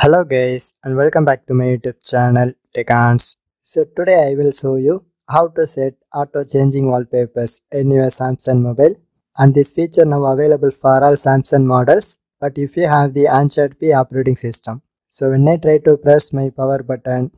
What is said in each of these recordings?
Hello guys and welcome back to my YouTube channel TechHands. So today I will show you how to set auto changing wallpapers in your Samsung mobile, and this feature now available for all Samsung models, but if you have the Android P operating system. So when I try to press my power button,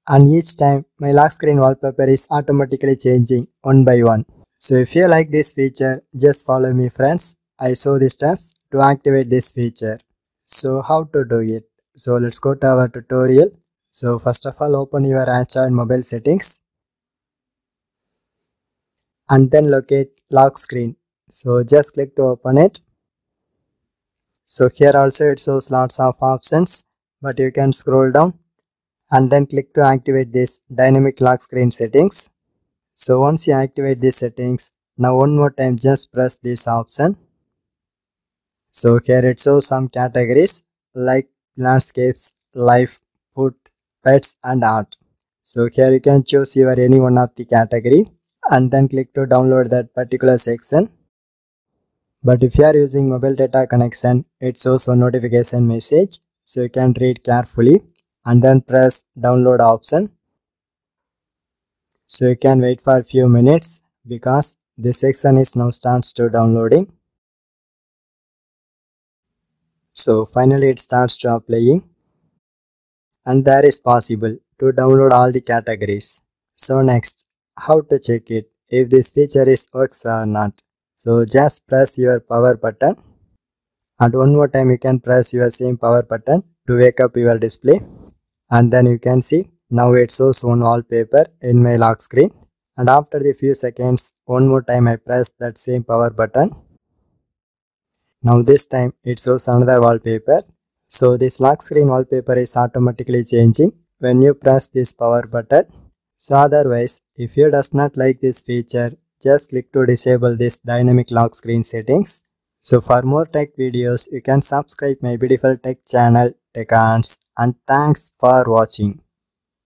and each time my lock screen wallpaper is automatically changing one by one. So if you like this feature, just follow me friends. I show the steps to activate this feature. So how to do it? So let's go to our tutorial. So first of all, open your Android mobile settings and then locate lock screen. So just click to open it. So here also it shows lots of options, but you can scroll down and then click to activate this dynamic lock screen settings. So once you activate these settings, now one more time just press this option. So here it shows some categories like landscapes, life, food, pets and art. So here you can choose your any one of the category and then click to download that particular section. But if you are using mobile data connection, it shows a notification message. So you can read carefully and then press download option. So you can wait for a few minutes because this section is now starts to downloading. So finally it starts to applying, and there is possible to download all the categories. So next, how to check it if this feature is works or not. So just press your power button and one more time you can press your same power button to wake up your display, and then you can see now it shows one wallpaper in my lock screen, and after the few seconds one more time I press that same power button. Now this time it shows another wallpaper. So this lock screen wallpaper is automatically changing when you press this power button. So otherwise, if you does not like this feature, just click to disable this dynamic lock screen settings. So for more tech videos, you can subscribe my beautiful tech channel TechHands, and thanks for watching.